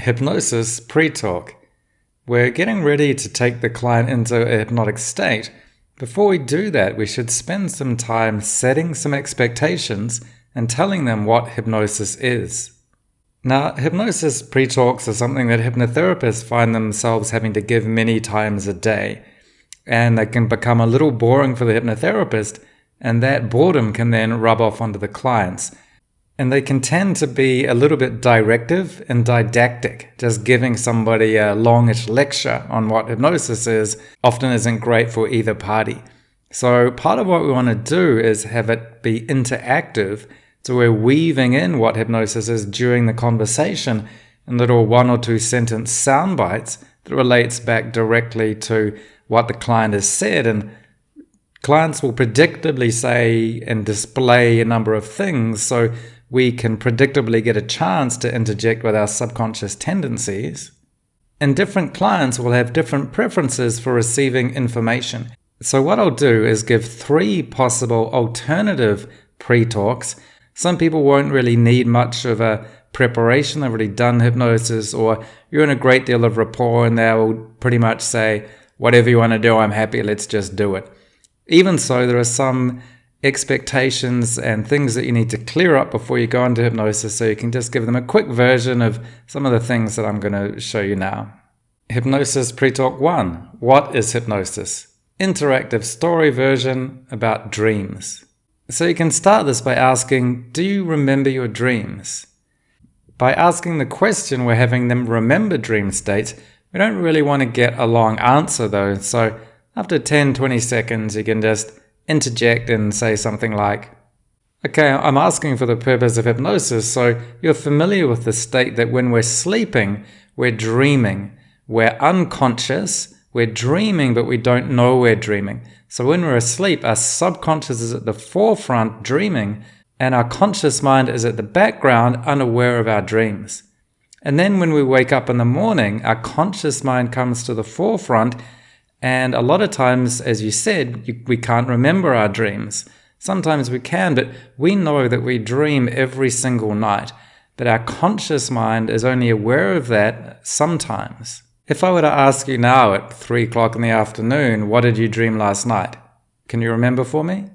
Hypnosis pre-talk. We're getting ready to take the client into a hypnotic state. Before we do that, we should spend some time setting some expectations and telling them what hypnosis is. Now, hypnosis pre-talks are something that hypnotherapists find themselves having to give many times a day. And they can become a little boring for the hypnotherapist, and that boredom can then rub off onto the clients. And they can tend to be a little bit directive and didactic. Just giving somebody a longish lecture on what hypnosis is often isn't great for either party. So part of what we want to do is have it be interactive, so we're weaving in what hypnosis is during the conversation in little 1 or 2 sentence sound bites that relates back directly to what the client has said. And clients will predictably say and display a number of things, so we can predictably get a chance to interject with our subconscious tendencies. And different clients will have different preferences for receiving information. So what I'll do is give 3 possible alternative pre-talks. Some people won't really need much of a preparation. They've already done hypnosis, or you're in a great deal of rapport and they'll pretty much say, whatever you want to do, I'm happy, let's just do it. Even so, there are some expectations and things that you need to clear up before you go into hypnosis, so you can just give them a quick version of some of the things that I'm going to show you now. Hypnosis pre-talk 1. What is hypnosis? Interactive story version about dreams. So you can start this by asking, do you remember your dreams? By asking the question, we're having them remember dream states. We don't really want to get a long answer though, so after 10-20 seconds you can just interject and say something like, okay, I'm asking for the purpose of hypnosis, so you're familiar with the state that when we're sleeping, we're dreaming. We're unconscious, we're dreaming, but we don't know we're dreaming. So when we're asleep, our subconscious is at the forefront dreaming, and our conscious mind is at the background unaware of our dreams. And then when we wake up in the morning, our conscious mind comes to the forefront. And a lot of times, as you said, we can't remember our dreams. Sometimes we can, but we know that we dream every single night. But our conscious mind is only aware of that sometimes. If I were to ask you now at 3 o'clock in the afternoon, what did you dream last night? Can you remember for me?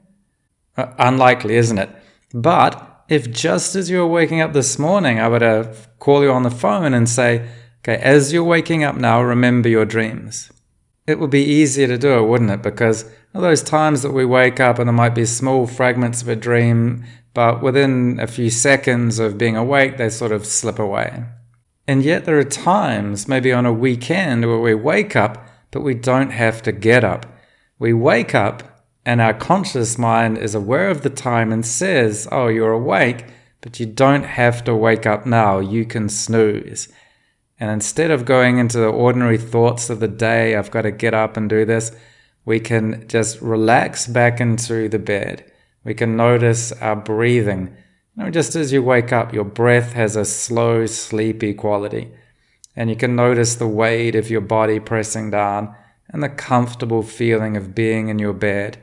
Unlikely, isn't it? But if just as you were waking up this morning, I were to call you on the phone and say, okay, as you're waking up now, remember your dreams. It would be easier to do it, wouldn't it? Because of those times that we wake up and there might be small fragments of a dream, but within a few seconds of being awake, they sort of slip away. And yet there are times, maybe on a weekend, where we wake up, but we don't have to get up. We wake up and our conscious mind is aware of the time and says, oh, you're awake, but you don't have to wake up now. You can snooze. And instead of going into the ordinary thoughts of the day, I've got to get up and do this, we can just relax back into the bed. We can notice our breathing. Just as you wake up, your breath has a slow, sleepy quality. And you can notice the weight of your body pressing down and the comfortable feeling of being in your bed.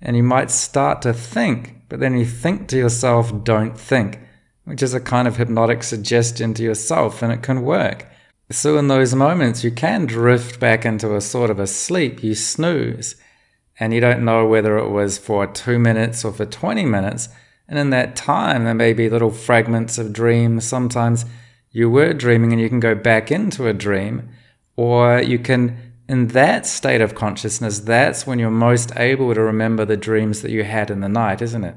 And you might start to think, but then you think to yourself, don't think, which is a kind of hypnotic suggestion to yourself, and it can work. So in those moments, you can drift back into a sort of a sleep. You snooze, and you don't know whether it was for 2 minutes or for 20 minutes. And in that time, there may be little fragments of dreams. Sometimes you were dreaming and you can go back into a dream, or you can, in that state of consciousness, that's when you're most able to remember the dreams that you had in the night, isn't it?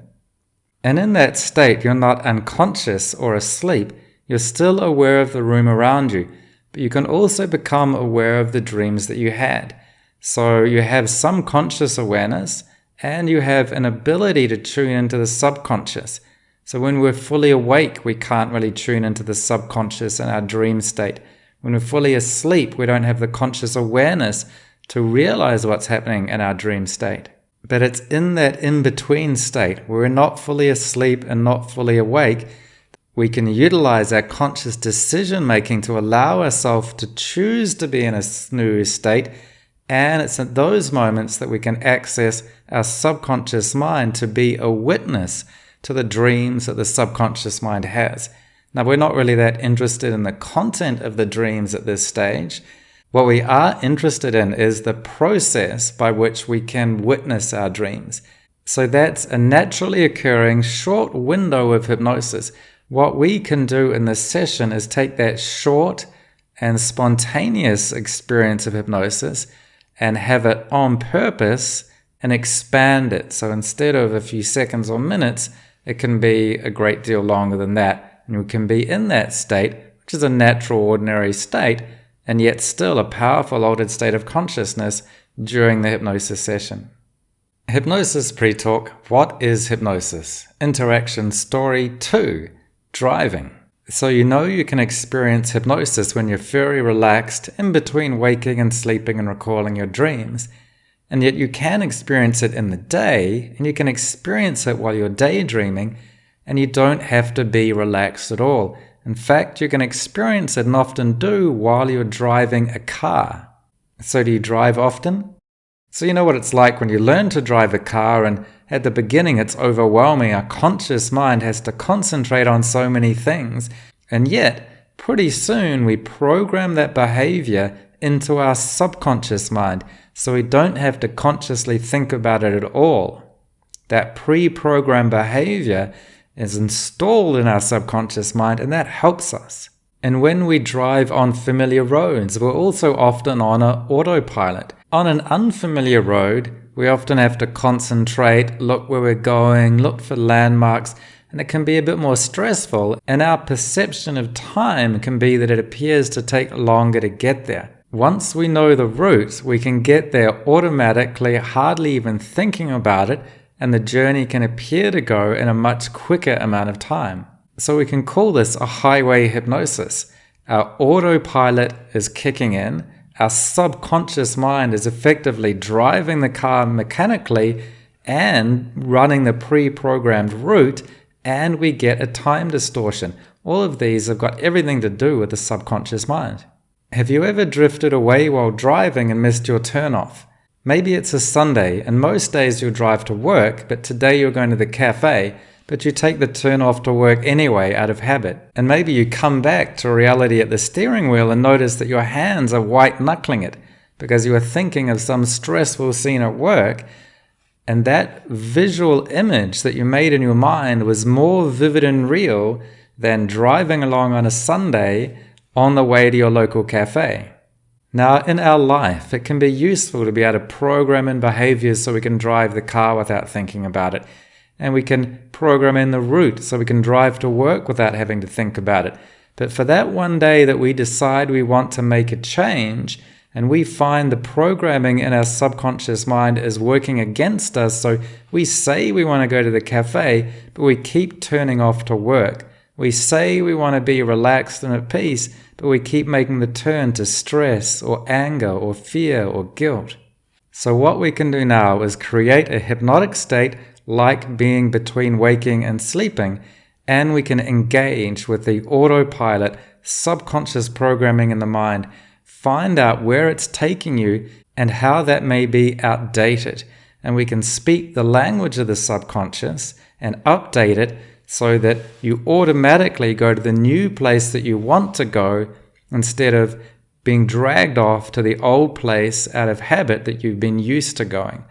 And in that state, you're not unconscious or asleep. You're still aware of the room around you. But you can also become aware of the dreams that you had. So you have some conscious awareness, and you have an ability to tune into the subconscious. So when we're fully awake, we can't really tune into the subconscious in our dream state. When we're fully asleep, we don't have the conscious awareness to realize what's happening in our dream state. But it's in that in-between state, where we're not fully asleep and not fully awake, we can utilize our conscious decision-making to allow ourselves to choose to be in a snooze state, and it's at those moments that we can access our subconscious mind to be a witness to the dreams that the subconscious mind has. Now, we're not really that interested in the content of the dreams at this stage. What we are interested in is the process by which we can witness our dreams. So that's a naturally occurring short window of hypnosis. What we can do in this session is take that short and spontaneous experience of hypnosis and have it on purpose and expand it. So instead of a few seconds or minutes, it can be a great deal longer than that. And we can be in that state, which is a natural, ordinary state, and yet still a powerful altered state of consciousness during the hypnosis session. Hypnosis pre-talk. What is hypnosis? Interaction story 2. Driving. So you can experience hypnosis when you're very relaxed in between waking and sleeping and recalling your dreams. And yet you can experience it in the day, and you can experience it while you're daydreaming, and you don't have to be relaxed at all. In fact, you can experience it and often do while you're driving a car. So do you drive often? So you know what it's like when you learn to drive a car, and at the beginning it's overwhelming. Our conscious mind has to concentrate on so many things, and yet pretty soon we program that behavior into our subconscious mind, so we don't have to consciously think about it at all. That pre-programmed behavior is installed in our subconscious mind, and that helps us. And when we drive on familiar roads, we're also often on an autopilot. On an unfamiliar road, we often have to concentrate, look where we're going, look for landmarks, and it can be a bit more stressful, and our perception of time can be that it appears to take longer to get there. Once we know the route, we can get there automatically, hardly even thinking about it, and the journey can appear to go in a much quicker amount of time. So we can call this a highway hypnosis. Our autopilot is kicking in, our subconscious mind is effectively driving the car mechanically and running the pre-programmed route, and we get a time distortion. All of these have got everything to do with the subconscious mind. Have you ever drifted away while driving and missed your turnoff? Maybe it's a Sunday, and most days you'll drive to work, but today you're going to the cafe, but you take the turn off to work anyway out of habit. And maybe you come back to reality at the steering wheel and notice that your hands are white-knuckling it because you were thinking of some stressful scene at work, and that visual image that you made in your mind was more vivid and real than driving along on a Sunday on the way to your local cafe. Now, in our life, it can be useful to be able to program in behaviors so we can drive the car without thinking about it. And we can program in the route so we can drive to work without having to think about it. But for that one day that we decide we want to make a change, and we find the programming in our subconscious mind is working against us, so we say we want to go to the cafe, but we keep turning off to work. We say we want to be relaxed and at peace, but we keep making the turn to stress or anger or fear or guilt. So what we can do now is create a hypnotic state like being between waking and sleeping, and we can engage with the autopilot subconscious programming in the mind, find out where it's taking you and how that may be outdated, and we can speak the language of the subconscious and update it so that you automatically go to the new place that you want to go instead of being dragged off to the old place out of habit that you've been used to going.